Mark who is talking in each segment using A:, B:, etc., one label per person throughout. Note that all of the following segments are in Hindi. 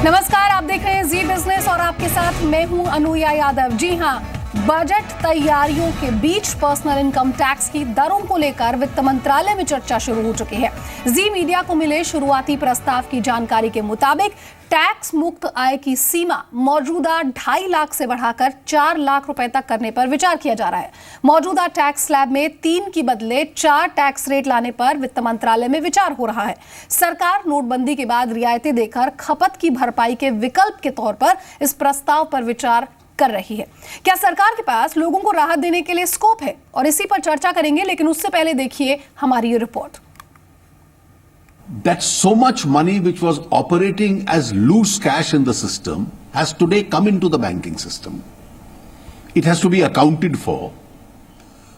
A: नमस्कार, आप देख रहे हैं जी बिजनेस और आपके साथ मैं हूं अनुया यादव। जी हां, बजट तैयारियों के बीच पर्सनल इनकम टैक्स की दरों को लेकर वित्त मंत्रालय में चर्चा शुरू हो चुकी है। जी मीडिया को मिले शुरुआती प्रस्ताव की जानकारी के मुताबिक टैक्स मुक्त आय की सीमा मौजूदा 2.5 लाख से बढ़ाकर 4 लाख रुपए तक करने पर विचार किया जा रहा है। मौजूदा टैक्स स्लैब में 3 की बदले 4 टैक्स रेट लाने पर वित्त मंत्रालय में विचार हो रहा है। सरकार नोटबंदी के बाद रियायतें देकर खपत की भरपाई के विकल्प के तौर पर इस प्रस्ताव पर विचार कर रही है। क्या सरकार के पास लोगों को राहत देने के लिए स्कोप है, और इसी पर चर्चा करेंगे, लेकिन उससे पहले देखिए हमारी ये report.
B: That so much money which was operating as loose cash in the system has today come into the banking system. It has to be accounted for.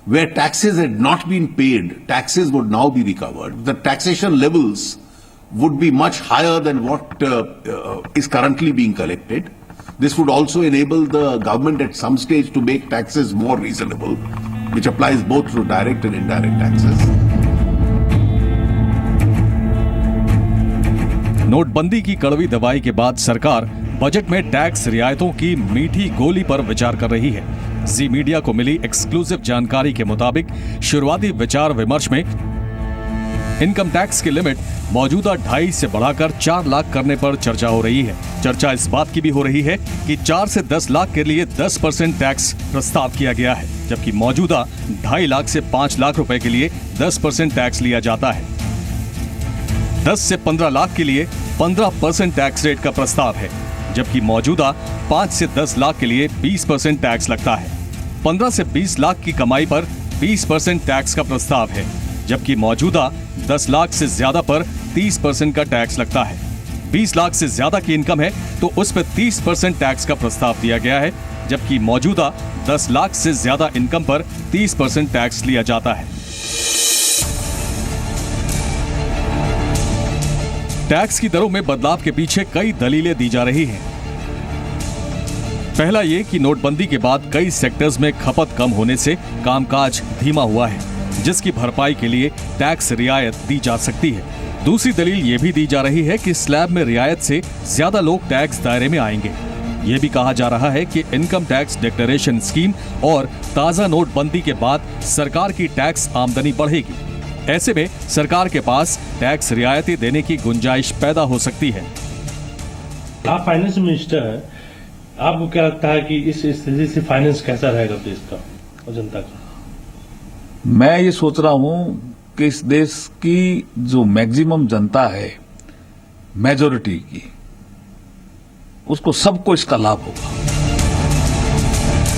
B: Where taxes had not been paid, taxes would now be recovered. The taxation levels would be much higher than what is currently being collected. This would also enable the government at some stage to make taxes more reasonable, which applies both to direct and indirect taxes.
C: नोटबंदी की कड़वी दवाई के बाद सरकार बजट में टैक्स रियायतों की मीठी गोली पर विचार कर रही है। जी मीडिया को मिली एक्सक्लूसिव जानकारी के मुताबिक शुरुआती विचार विमर्श में इनकम टैक्स की लिमिट मौजूदा 2.5 से बढ़ाकर 4 लाख करने पर चर्चा हो रही है। चर्चा इस बात की भी हो रही है कि 4 से 10 लाख के लिए 10% टैक्स प्रस्ताव किया गया है, जबकि मौजूदा 2.5 लाख से 5 लाख रुपए के लिए 10% टैक्स लिया जाता है। 10 से 15 लाख के लिए 15% टैक्स रेट का प्रस्ताव है, जबकि मौजूदा 5 से 10 लाख के लिए 20% टैक्स लगता है। 15 से 20 लाख की कमाई पर 20% टैक्स का प्रस्ताव है, जबकि मौजूदा 10 लाख से ज्यादा पर 30% का टैक्स लगता है। 20 लाख से ज्यादा की इनकम है तो उस पर 30% टैक्स का प्रस्ताव दिया गया है, जबकि मौजूदा 10 लाख से ज्यादा इनकम पर 30% टैक्स लिया जाता है। टैक्स की दरों में बदलाव के पीछे कई दलीलें दी जा रही हैं। पहला ये कि नोटबंदी के बाद कई सेक्टर्स में खपत कम होने से कामकाज धीमा हुआ है, जिसकी भरपाई के लिए टैक्स रियायत दी जा सकती है। दूसरी दलील ये भी दी जा रही है कि स्लैब में रियायत से ज्यादा लोग टैक्स दायरे में आएंगे। ये भी कहा जा रहा है कि इनकम टैक्स डिक्लेरेशन स्कीम और ताजा नोटबंदी के बाद सरकार की टैक्स आमदनी बढ़ेगी। ऐसे में सरकार के पास टैक्स रियायतें देने की गुंजाइश पैदा हो सकती है।
D: आप फाइनेंस मिनिस्टर हैं, आपको क्या लगता है कि इस स्थिति से फाइनेंस कैसा रहेगा देश का और जनता का?
E: मैं ये सोच रहा हूं कि इस देश की जो मैक्सिमम जनता है, मेजोरिटी की, उसको सबको इसका लाभ होगा।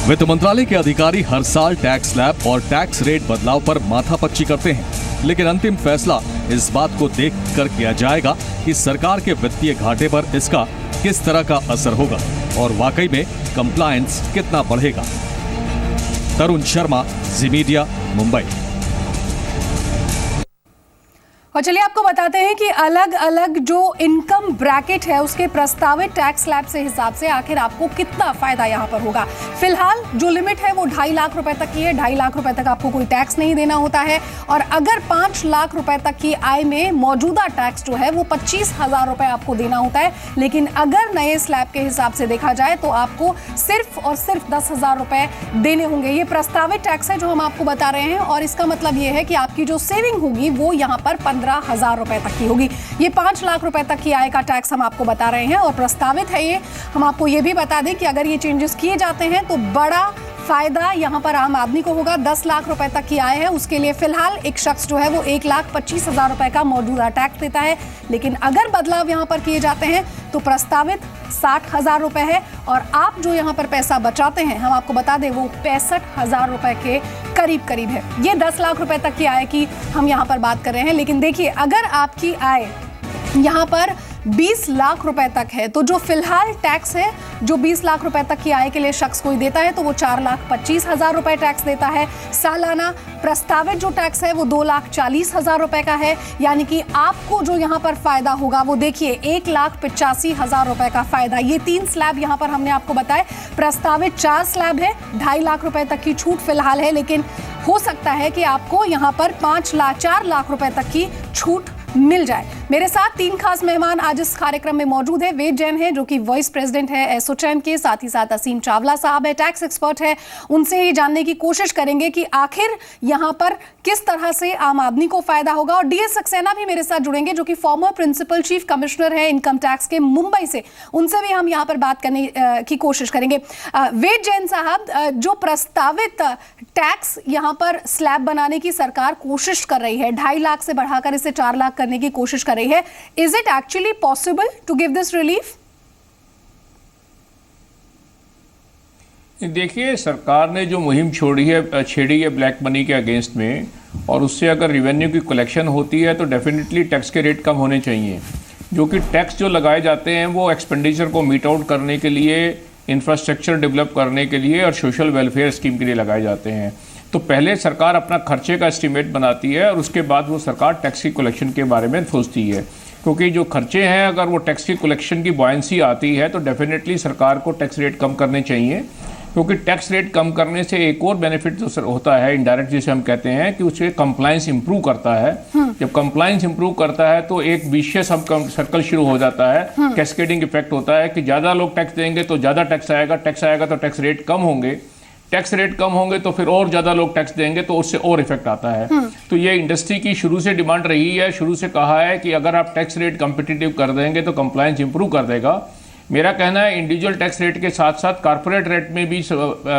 C: वित्त मंत्रालय के अधिकारी हर साल टैक्स स्लैब और टैक्स रेट बदलाव पर माथापच्ची करते हैं, लेकिन अंतिम फैसला इस बात को देखकर किया जाएगा कि सरकार के वित्तीय घाटे पर इसका किस तरह का असर होगा और वाकई में कंप्लायंस कितना बढ़ेगा। तरुण शर्मा, जी मीडिया, मुंबई।
A: और चलिए आपको बताते हैं कि अलग अलग जो इनकम ब्रैकेट है उसके प्रस्तावित टैक्स स्लैब से हिसाब से आखिर आपको कितना फायदा यहां पर होगा। फिलहाल जो लिमिट है वो 2.5 लाख रुपए तक की है। 2.5 लाख रुपए तक आपको कोई टैक्स नहीं देना होता है, और अगर 5 लाख रुपए तक की आय में मौजूदा टैक्स जो है वो 25,000 रुपए आपको देना होता है। लेकिन अगर नए स्लैब के हिसाब से देखा जाए तो आपको सिर्फ और सिर्फ 10,000 रुपए देने होंगे। ये प्रस्तावित टैक्स है जो हम आपको बता रहे हैं, और इसका मतलब ये है कि आपकी जो सेविंग होगी वो यहाँ पर 15,000 रुपए तक की होगी। ये 5 लाख रुपए तक की आय का टैक्स हम आपको बता रहे हैं और प्रस्तावित है ये। हम आपको ये भी बता दें कि अगर ये चेंजेस किए जाते हैं तो बड़ा फायदा यहां पर आम आदमी को होगा। 10 लाख रुपए तक की आय है उसके लिए फिलहाल एक शख्स जो है वो 1,25,000 रुपए का मौजूदा टैक्स देता है, लेकिन अगर बदलाव यहां पर किए जाते हैं तो प्रस्तावित 60,000 रुपए है, और आप जो यहां पर पैसा बचाते हैं हम आपको बता दें वो 65,000 रुपए के करीब करीब है। ये 10 लाख रुपए तक की आय की हम यहां पर बात कर रहे हैं, लेकिन देखिए अगर आपकी आय यहां पर 20 लाख रुपए तक है तो जो फिलहाल टैक्स है जो 20 लाख रुपए तक की आय के लिए शख्स कोई देता है तो वो 4,25,000 रुपए टैक्स देता है सालाना। प्रस्तावित जो टैक्स है वो 2,40,000 रुपए का है, यानी कि आपको जो यहाँ पर फायदा होगा वो देखिए 1,85,000 रुपए का फायदा। ये 3 स्लैब यहाँ पर हमने आपको बताए। प्रस्तावित 4 स्लैब है, 2.5 लाख रुपए तक की छूट फिलहाल है, लेकिन हो सकता है कि आपको यहाँ पर 4 लाख रुपए तक की छूट मिल जाए। मेरे साथ 3 खास मेहमान आज इस कार्यक्रम में मौजूद है। वेद जैन है जो कि वाइस प्रेसिडेंट है एसोचैम के, साथ ही साथ असीम चावला साहब है, टैक्स एक्सपर्ट है। उनसे ये जानने की कोशिश करेंगे कि आखिर यहाँ पर किस तरह से आम आदमी को फायदा होगा। और डीएस सक्सेना भी मेरे साथ जुड़ेंगे जो कि फॉर्मर प्रिंसिपल चीफ कमिश्नर है इनकम टैक्स के मुंबई से, उनसे भी हम यहाँ पर बात करने की कोशिश करेंगे। वेद जैन साहब, जो प्रस्तावित टैक्स यहाँ पर स्लैब बनाने की सरकार कोशिश कर रही है, 2.5 लाख से बढ़ाकर इसे 4 लाख करने की कोशिश कर रही है, is it actually possible to give this relief?
F: देखिए, सरकार ने जो मुहिम छेड़ी है ब्लैक मनी के अगेंस्ट में, और उससे अगर रेवेन्यू की कलेक्शन होती है तो डेफिनेटली टैक्स के रेट कम होने चाहिए। जो कि टैक्स जो लगाए जाते हैं वो एक्सपेंडिचर को मीट आउट करने के लिए, इंफ्रास्ट्रक्चर डेवलप करने के लिए और सोशल वेलफेयर स्कीम के लिए लगाए जाते हैं। तो पहले सरकार अपना खर्चे का एस्टीमेट बनाती है और उसके बाद वो सरकार टैक्स की कलेक्शन के बारे में सोचती है। क्योंकि जो खर्चे हैं, अगर वो टैक्स की कलेक्शन की बॉयंसी आती है तो डेफिनेटली सरकार को टैक्स रेट कम करने चाहिए। क्योंकि टैक्स रेट कम करने से एक और बेनिफिट जो होता है इनडायरेक्ट, जिसे हम कहते हैं कि उससे कंप्लायंस इंप्रूव करता है। जब कंप्लायंस इंप्रूव करता है तो एक विशेष सर्कल शुरू हो जाता है, कैस्केडिंग इफेक्ट होता है कि ज़्यादा लोग टैक्स देंगे तो ज़्यादा टैक्स आएगा तो टैक्स रेट कम होंगे, टैक्स रेट कम होंगे तो फिर और ज़्यादा लोग टैक्स देंगे तो उससे और इफेक्ट आता है। तो ये इंडस्ट्री की शुरू से डिमांड रही है, शुरू से कहा है कि अगर आप टैक्स रेट कंपिटिटिव कर देंगे तो कंप्लायंस इंप्रूव कर देगा। मेरा कहना है इंडिविजुअल टैक्स रेट के साथ साथ कॉर्पोरेट रेट में भी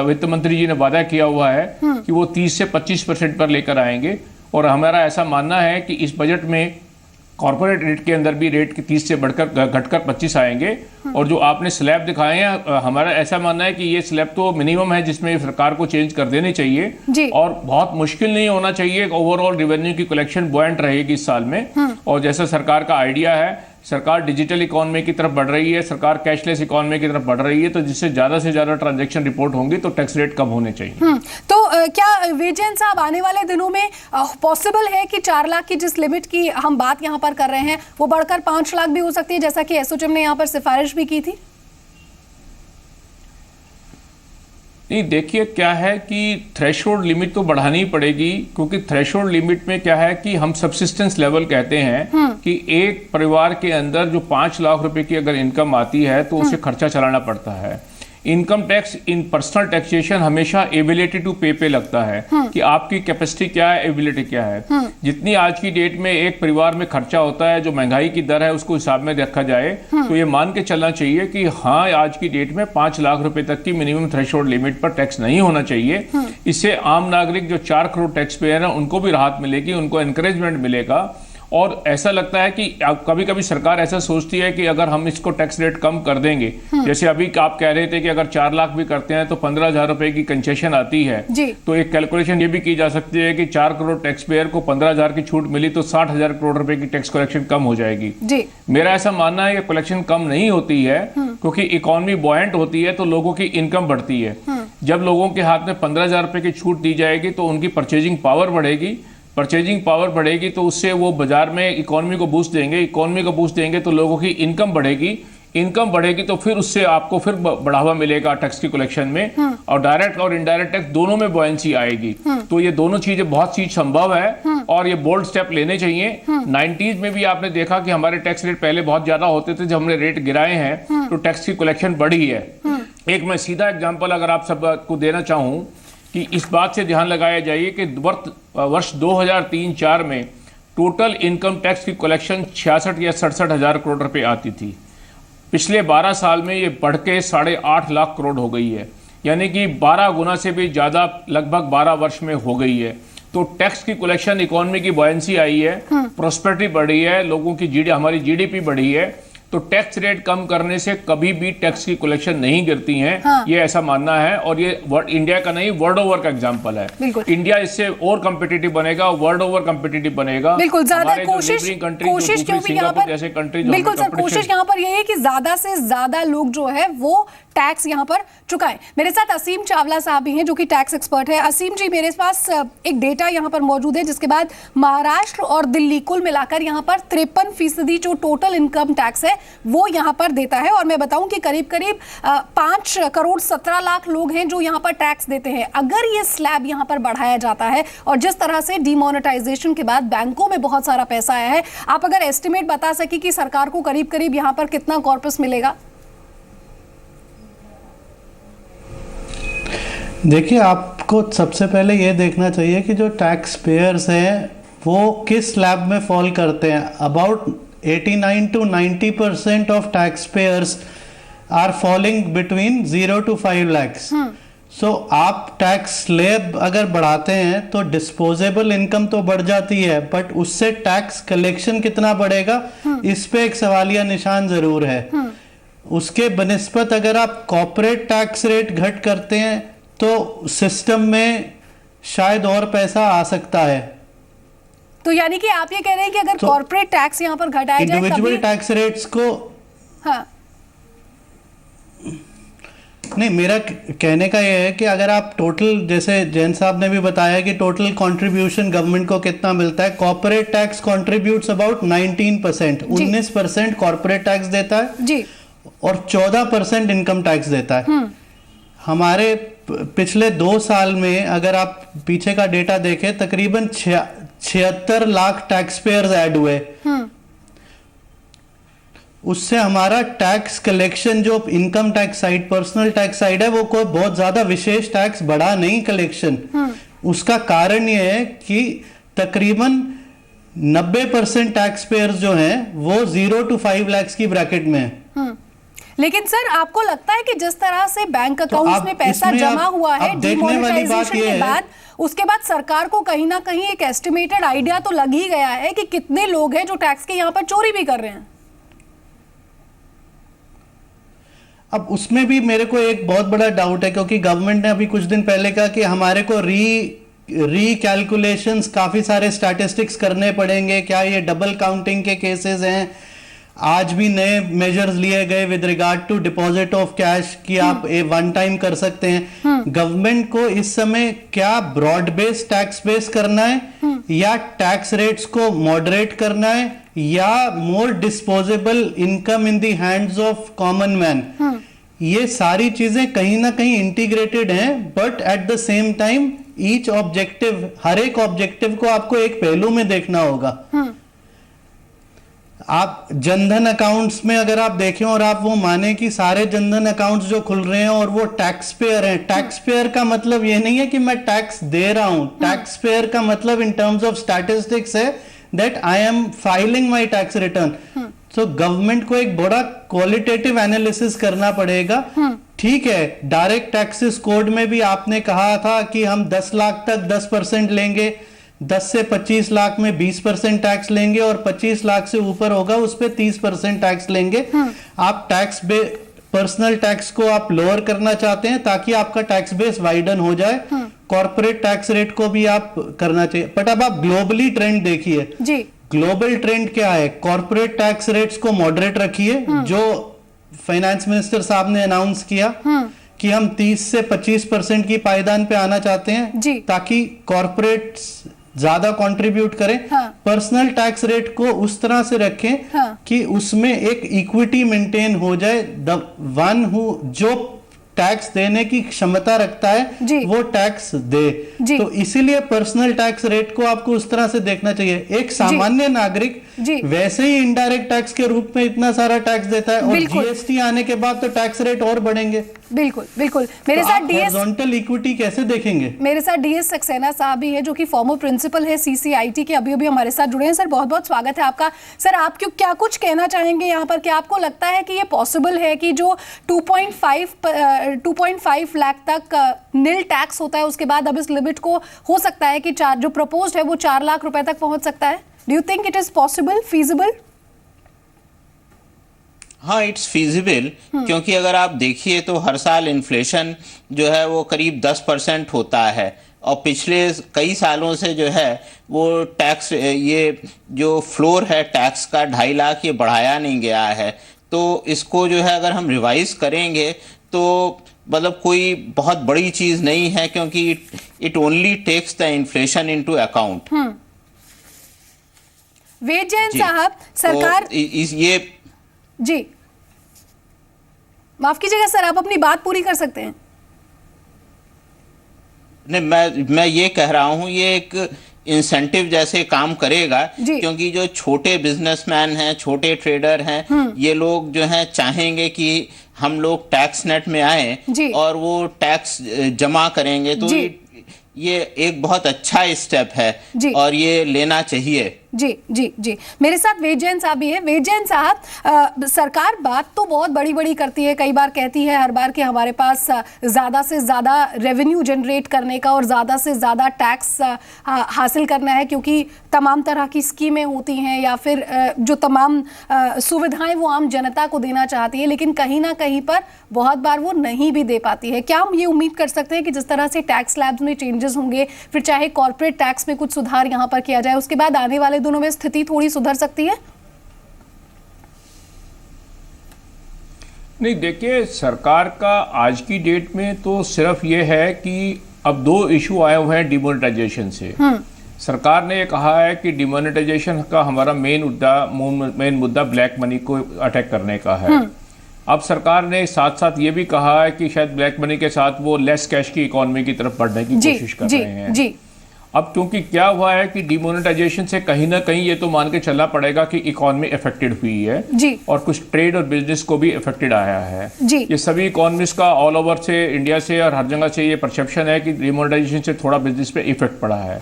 F: वित्त मंत्री जी ने वादा किया हुआ है कि वो 30 से 25% पर लेकर आएंगे। और हमारा ऐसा मानना है कि इस बजट में कॉर्पोरेट रेट के अंदर भी रेट के 30 से बढ़कर घटकर 25 आएंगे। और जो आपने स्लैब दिखाए हैं, हमारा ऐसा मानना है कि ये स्लैब तो मिनिमम है जिसमें सरकार को चेंज कर देने चाहिए और बहुत मुश्किल नहीं होना चाहिए। ओवरऑल रेवेन्यू की कलेक्शन बॉयंट रहेगी इस साल में। और जैसा सरकार का आइडिया है, सरकार डिजिटल इकोनॉमी की तरफ बढ़ रही है, सरकार कैशलेस इकोनॉमी की तरफ बढ़ रही है, तो जिससे ज्यादा से ज्यादा ट्रांजैक्शन रिपोर्ट होंगी तो टैक्स रेट कम होने चाहिए।
A: तो क्या वेद जैन साहब, आने वाले दिनों में पॉसिबल है कि 4 लाख की जिस लिमिट की हम बात यहाँ पर कर रहे हैं वो बढ़कर 5 लाख भी हो सकती है, जैसा कि एसोचैम ने यहाँ पर सिफारिश भी की थी?
F: नहीं, देखिए क्या है कि थ्रेशोल्ड लिमिट तो बढ़ानी ही पड़ेगी। क्योंकि थ्रेशोल्ड लिमिट में क्या है कि हम सब्सिस्टेंस लेवल कहते हैं कि एक परिवार के अंदर जो 5 लाख रुपए की अगर इनकम आती है तो उसे खर्चा चलाना पड़ता है। Income tax in personal taxation हमेशा एबिलिटी टू पे पे लगता है कि आपकी कैपेसिटी क्या है, एबिलिटी क्या है। जितनी आज की डेट में एक परिवार में खर्चा होता है, जो महंगाई की दर है उसको हिसाब में रखा जाए तो ये मान के चलना चाहिए कि हाँ, आज की डेट में 5 लाख रुपए तक की मिनिमम थ्रेशोल्ड लिमिट पर टैक्स नहीं होना चाहिए। इससे आम नागरिक जो 4 करोड़ टैक्स पेयर है उनको भी राहत मिलेगी, उनको एनकरेजमेंट मिलेगा। और ऐसा लगता है कि कभी कभी सरकार ऐसा सोचती है कि अगर हम इसको टैक्स रेट कम कर देंगे, जैसे अभी आप कह रहे थे कि अगर 4 लाख भी करते हैं तो 15,000 रुपए की कंसेशन आती है, तो एक कैलकुलेशन ये भी की जा सकती है कि 4 करोड़ टैक्स पेयर को 15,000 की छूट मिली तो 60,000 करोड़ रुपए की टैक्स कलेक्शन कम हो जाएगी। मेरा ऐसा मानना है कि कलेक्शन कम नहीं होती है, क्योंकि इकोनॉमी बॉयंट होती है तो लोगों की इनकम बढ़ती है। जब लोगों के हाथ में 15,000 रुपए की छूट दी जाएगी तो उनकी परचेजिंग पावर बढ़ेगी, परचेजिंग पावर बढ़ेगी तो उससे वो बाजार में इकोनॉमी को बूस्ट देंगे, इकोनॉमी को बूस्ट देंगे तो लोगों की इनकम बढ़ेगी, इनकम बढ़ेगी तो फिर उससे आपको फिर बढ़ावा मिलेगा टैक्स की कलेक्शन में, और डायरेक्ट और इनडायरेक्ट टैक्स दोनों में बॉयंसी आएगी। तो ये दोनों चीजें बहुत चीज संभव है और ये बोल्ड स्टेप लेने चाहिए। 90s में भी आपने देखा कि हमारे टैक्स रेट पहले बहुत ज्यादा होते थे, जब हमने रेट गिराए हैं तो टैक्स की कलेक्शन बढ़ी है। एक मैं सीधा एग्जाम्पल अगर आप सबको देना चाहूँ कि इस बात से ध्यान लगाया जाइए कि वर्ष 2003-04 में टोटल इनकम टैक्स की कलेक्शन 66 या 67 हजार करोड़ रुपए आती थी। पिछले 12 साल में ये बढ़ के 8.5 लाख करोड़ हो गई है, यानी कि 12 गुना से भी ज़्यादा लगभग 12 वर्ष में हो गई है। तो टैक्स की कलेक्शन, इकोनॉमी की बॉयंसी आई है, प्रॉस्पेरिटी बढ़ी है, लोगों की हमारी जीडीपी बढ़ी है। तो टैक्स रेट कम करने से कभी भी टैक्स की कलेक्शन नहीं गिरती हैं, ये ऐसा मानना है। और ये इंडिया का नहीं, वर्ल्ड ओवर का एग्जांपल है। इंडिया इससे और कम्पिटिटिव बनेगा, वर्ल्ड ओवर कम्पिटिटिव बनेगा।
A: बिल्कुल, ज्यादा कोशिश क्योंकि यहाँ पर, बिल्कुल सर, कोशिश यहाँ पर ये है कि ज्यादा से ज्यादा लोग जो है वो टैक्स यहाँ पर चुकाएं। मेरे साथ असीम चावला साहब भी हैं जो कि टैक्स एक्सपर्ट है। असीम जी, मेरे पास एक डेटा यहाँ पर मौजूद है जिसके बाद महाराष्ट्र और दिल्ली कुल मिलाकर यहाँ पर 53% जो टोटल इनकम टैक्स है वो यहाँ पर देता है। और मैं बताऊं कि करीब करीब 5 करोड़ 17 लाख लोग हैं जो यहाँ पर टैक्स देते हैं। अगर ये स्लैब यहाँ पर बढ़ाया जाता है और जिस तरह से डिमोनेटाइजेशन के बाद बैंकों में बहुत सारा पैसा आया है, आप अगर एस्टिमेट बता सके कि सरकार को करीब करीब यहाँ पर कितना कॉर्पस मिलेगा?
G: देखिए, आपको सबसे पहले ये देखना चाहिए कि जो टैक्स पेयर्स हैं वो किस स्लैब में फॉल करते हैं। About 89 to 90% of tax payers are falling between 0 to 5 lakhs। So आप टैक्स स्लैब अगर बढ़ाते हैं तो डिस्पोजेबल इनकम तो बढ़ जाती है, बट उससे टैक्स कलेक्शन कितना बढ़ेगा इस पे एक सवालिया निशान जरूर है। उसके बनिस्बत अगर आप कॉर्पोरेट टैक्स रेट घट करते हैं तो सिस्टम में शायद और पैसा आ सकता है।
A: तो यानी कि आप ये कह रहे हैं कि अगर कॉर्पोरेट टैक्स यहाँ पर घटाया जाए,
G: इंडिविजुअल टैक्स रेट्स को,
A: हाँ,
G: नहीं, मेरा कहने का ये है कि अगर आप टोटल, जैसे जैन साहब ने भी बताया कि टोटल कंट्रीब्यूशन गवर्नमेंट को कितना मिलता है, corporate tax contributes about 19%, 19% corporate tax देता है
A: जी,
G: और 14% इनकम टैक्स देता है। हमारे पिछले 2 साल में अगर आप पीछे का डेटा देखें, तकरीबन 76 लाख टैक्स पेयर्स ऐड हुए। उससे हमारा टैक्स कलेक्शन, जो income tax side, personal tax side है, वो कोई बहुत ज्यादा विशेष टैक्स बढ़ा नहीं कलेक्शन। उसका कारण ये है कि तकरीबन 90% टैक्स पेयर्स जो हैं वो 0 to 5 lakhs की ब्रैकेट में है।
A: लेकिन सर, आपको लगता है कि जिस तरह से बैंक अकाउंट्स में पैसा जमा हुआ है डिमोनेटाइजेशन के बाद, उसके बाद सरकार को कहीं ना कहीं एक एस्टिमेटेड आइडिया तो लग ही गया है कि कितने लोग हैं जो टैक्स के यहाँ पर चोरी भी कर रहे हैं?
G: अब उसमें भी मेरे को एक बहुत बड़ा डाउट है, क्योंकि गवर्नमेंट ने अभी कुछ दिन पहले कहा कि हमारे को रीकैलकुलेशंस, काफी सारे स्टैटिस्टिक्स करने पड़ेंगे। क्या ये डबल काउंटिंग के केसेस हैं? आज भी नए मेजर्स लिए गए with regard to deposit of cash कि आप वन टाइम कर सकते हैं। गवर्नमेंट को इस समय क्या ब्रॉड बेस टैक्स बेस करना है या टैक्स रेट्स को मॉडरेट करना है या more disposable income in the hands of common man? ये सारी चीजें कहीं ना कहीं इंटीग्रेटेड हैं, but at the same time each objective, हर एक ऑब्जेक्टिव को आपको एक पहलू में देखना होगा। आप जनधन अकाउंट्स में अगर आप देखें और आप वो माने कि सारे जनधन अकाउंट्स जो खुल रहे हैं और वो टैक्स पेयर हैं, टैक्स पेयर का मतलब ये नहीं है कि मैं टैक्स दे रहा हूं। टैक्स पेयर का मतलब इन टर्म्स ऑफ स्टैटिस्टिक्स है that I am filing my tax return. तो गवर्नमेंट को एक बड़ा क्वालिटेटिव एनालिसिस करना पड़ेगा। ठीक है, डायरेक्ट टैक्सेस कोड में भी आपने कहा था कि हम 10 लाख तक 10% लेंगे, 10 से 25 लाख में 20% टैक्स लेंगे और 25 लाख से ऊपर होगा उस पर 30% टैक्स लेंगे। आप टैक्स पर्सनल टैक्स को आप लोअर करना चाहते हैं ताकि आपका टैक्स बेस वाइडन हो जाए। कॉर्पोरेट टैक्स रेट को भी आप करना चाहिए। बट अब आप ग्लोबली ट्रेंड देखिए जी, ग्लोबल ट्रेंड क्या है? कॉर्पोरेट टैक्स रेट्स को मॉडरेट रखिए, जो फाइनेंस मिनिस्टर साहब ने अनाउंस किया कि हम 30 से 25% की पायदान पे आना चाहते हैं ताकि कॉर्पोरेट ज्यादा कंट्रीब्यूट करें। पर्सनल टैक्स रेट को उस तरह से रखें कि उसमें एक इक्विटी मेंटेन हो जाए। द वन हु जो टैक्स देने की क्षमता रखता है वो टैक्स दे। तो इसीलिए पर्सनल टैक्स रेट को आपको उस तरह से देखना चाहिए। एक सामान्य नागरिक वैसे ही इनडायरेक्ट टैक्स के रूप में इतना सारा टैक्स देता है और जीएसटी आने के बाद तो टैक्स रेट और बढ़ेंगे।
A: बिल्कुल बिल्कुल। मेरे साथ डीएस
G: हॉरिजॉन्टल इक्विटी कैसे देखेंगे?
A: मेरे साथ डीएस सक्सेना साहब भी है जो कि फॉर्मर प्रिंसिपल है सीसीआईटी के, अभी अभी हमारे साथ जुड़े हैं। सर, बहुत बहुत स्वागत है आपका। सर, आप क्यों क्या कुछ कहना चाहेंगे यहाँ पर? क्या आपको लगता है कि ये पॉसिबल है कि जो 2.5 लाख तक नील टैक्स होता है उसके बाद अब इस लिमिट को हो सकता है कि जो प्रपोज्ड है वो 4 लाख रुपए तक पहुंच सकता है? Do you think it is possible, feasible?
H: हाँ, इट्स फीजिबल, क्योंकि अगर आप देखिए तो हर साल इन्फ्लेशन जो है वो करीब 10% होता है और पिछले कई सालों से जो है वो टैक्स, ये जो फ्लोर है टैक्स का 2.5 लाख, ये बढ़ाया नहीं गया है। तो इसको जो है अगर हम रिवाइज करेंगे तो मतलब कोई बहुत बड़ी चीज नहीं है, क्योंकि it only takes the inflation into account.
A: Ved Jain साहब, सरकार
H: तो ये
A: जी माफ कीजिएगा सर, आप अपनी बात पूरी कर सकते हैं।
H: नहीं, मैं ये कह रहा हूं, ये एक इंसेंटिव जैसे काम करेगा, क्योंकि जो छोटे बिजनेसमैन हैं, छोटे ट्रेडर हैं, ये लोग जो हैं चाहेंगे कि हम लोग टैक्स नेट में आए और वो टैक्स जमा करेंगे, तो ये एक बहुत अच्छा स्टेप है और ये लेना चाहिए।
A: जी जी जी, मेरे साथ वेद जैन साहब भी है। वेद जैन साहब, सरकार बात तो बहुत बड़ी बड़ी करती है, कई बार कहती है हर बार कि हमारे पास ज़्यादा से ज़्यादा रेवेन्यू जनरेट करने का और ज़्यादा से ज़्यादा टैक्स हासिल करना है, क्योंकि तमाम तरह की स्कीमें होती हैं या फिर जो तमाम सुविधाएं वो आम जनता को देना चाहती है, लेकिन कहीं ना कहीं पर बहुत बार वो नहीं भी दे पाती है। क्या हम ये उम्मीद कर सकते हैं कि जिस तरह से टैक्स स्लैब्स में चेंजेस होंगे, फिर चाहे कॉर्पोरेट टैक्स में कुछ सुधार यहाँ पर किया जाए, उसके बाद आने वाले दिनों में स्थिति थोड़ी सुधर सकती है?
F: नहीं, देखिए, सरकार का आज की डेट में तो सिर्फ ये है कि अब 2 इशू आए हुए हैं डिमोनेटाइजेशन से। सरकार ने कहा है कि डिमोनेटाइजेशन का हमारा मेन मुद्दा ब्लैक मनी को अटैक करने का है। अब सरकार ने साथ साथ ये भी कहा है कि शायद ब्लैक मनी के साथ वो लेस कैश की इकोनॉमी की तरफ बढ़ने की कोशिश कर रहे हैं। अब क्योंकि क्या हुआ है कि डिमोनेटाइजेशन से कहीं ना कहीं ये तो मान के चलना पड़ेगा कि इकोनॉमी अफेक्टेड हुई है और कुछ ट्रेड और बिजनेस को भी अफेक्टेड आया है। ये सभी इकोनॉमिस्ट का ऑल ओवर से, इंडिया से और हर जगह से ये परसेप्शन है कि डिमोनेटाइजेशन से थोड़ा बिजनेस पे इफेक्ट पड़ा है।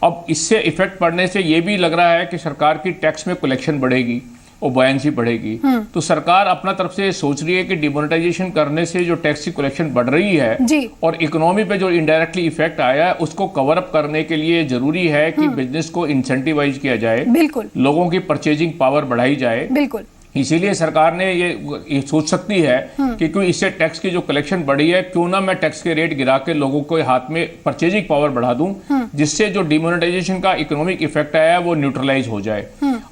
F: अब इससे इफेक्ट पड़ने से ये भी लग रहा है कि सरकार की टैक्स में कलेक्शन बढ़ेगी और बयानसी बढ़ेगी। तो सरकार अपना तरफ से सोच रही है कि डिमोनेटाइजेशन करने से जो टैक्स की कलेक्शन बढ़ रही है और इकोनॉमी पे जो इनडायरेक्टली इफेक्ट आया है उसको कवर अप करने के लिए जरूरी है कि बिजनेस को इंसेंटिवाइज किया जाए,
A: बिल्कुल,
F: लोगों की परचेजिंग पावर बढ़ाई जाए।
A: बिल्कुल,
F: इसीलिए सरकार ने ये सोच सकती है कि क्यों इससे टैक्स की जो कलेक्शन बढ़ी है, क्यों ना मैं टैक्स के रेट गिरा के लोगों के हाथ में परचेजिंग पावर बढ़ा दूं, जिससे जो डिमोनेटाइजेशन का इकोनॉमिक इफेक्ट आया है वो न्यूट्रलाइज हो जाए।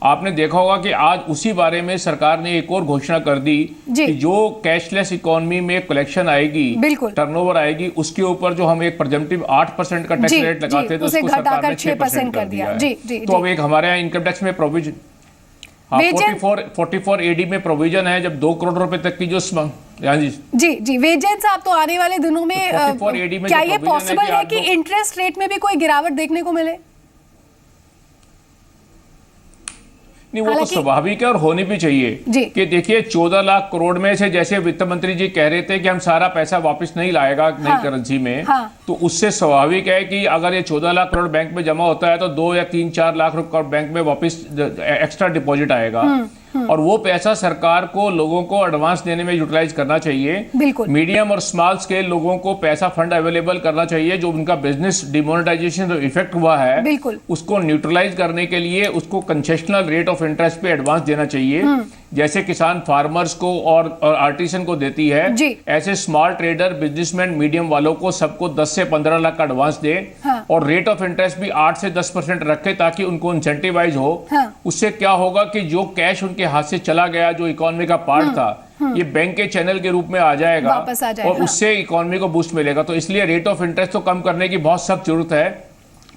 F: आपने देखा होगा कि आज उसी बारे में सरकार ने एक और घोषणा कर दी कि जो कैशलेस इकोनॉमी में कलेक्शन आएगी, टर्नओवर आएगी, उसके ऊपर जो हम एक प्रेजेंटिव 8% का टैक्स रेट लगाते थे तो उसको सरकार ने 6% कर दिया। तो अब एक हमारे यहाँ इनकम टैक्स में प्रोविजन 44 एडी में प्रोविजन है, जब 2 करोड़ रुपए तक की जो
A: जी वेद जैन साहब, तो आने वाले दिनों में क्या ये पॉसिबल है कि इंटरेस्ट रेट में भी कोई गिरावट देखने को मिले?
F: नहीं, वो तो स्वाभाविक है और होनी भी चाहिए कि देखिए 14 लाख करोड़ में से, जैसे वित्त मंत्री जी कह रहे थे कि हम सारा पैसा वापस नहीं लाएगा नई करेंसी में, तो उससे स्वाभाविक है कि अगर ये 14 लाख करोड़ बैंक में जमा होता है तो 2 या 3-4 लाख करोड़ बैंक में वापस एक्स्ट्रा डिपॉजिट आएगा और वो पैसा सरकार को लोगों को एडवांस देने में यूटिलाइज करना चाहिए। मीडियम और स्मॉल स्केल लोगों को पैसा फंड अवेलेबल करना चाहिए, जो उनका बिजनेस डिमोनेटाइजेशन जो इफेक्ट हुआ है उसको न्यूट्रलाइज करने के लिए उसको कंसेशनल रेट ऑफ इंटरेस्ट पे एडवांस देना चाहिए, जैसे किसान फार्मर्स को और आर्टिसन को देती है। ऐसे स्मॉल ट्रेडर, बिजनेसमैन, मीडियम वालों को सबको 10 से 15 लाख का एडवांस दे और रेट ऑफ इंटरेस्ट भी 8 से 10% रखे ताकि उनको इंसेंटिवाइज हो। उससे क्या होगा कि जो कैश उनके हाथ से चला गया, जो इकोनॉमी का पार्ट था, ये बैंक के चैनल के रूप में आ जाएगा और उससे इकोनॉमी को बूस्ट मिलेगा। तो इसलिए रेट ऑफ इंटरेस्ट तो कम करने की बहुत सख्त जरूरत है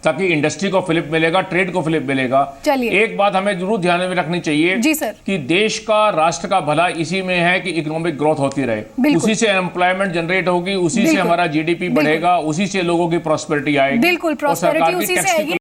F: ताकि इंडस्ट्री को फिलिप मिलेगा, ट्रेड को फिलिप मिलेगा। एक बात हमें जरूर ध्यान में रखनी चाहिए कि देश का, राष्ट्र का भला इसी में है कि इकोनॉमिक ग्रोथ होती रहे, उसी से एम्प्लॉयमेंट जनरेट होगी, उसी से हमारा जीडीपी बढ़ेगा, उसी से लोगों की प्रॉस्पेरिटी आएगी।
A: बिल्कुल, प्रॉस्पेरिटी उसी से आएगी।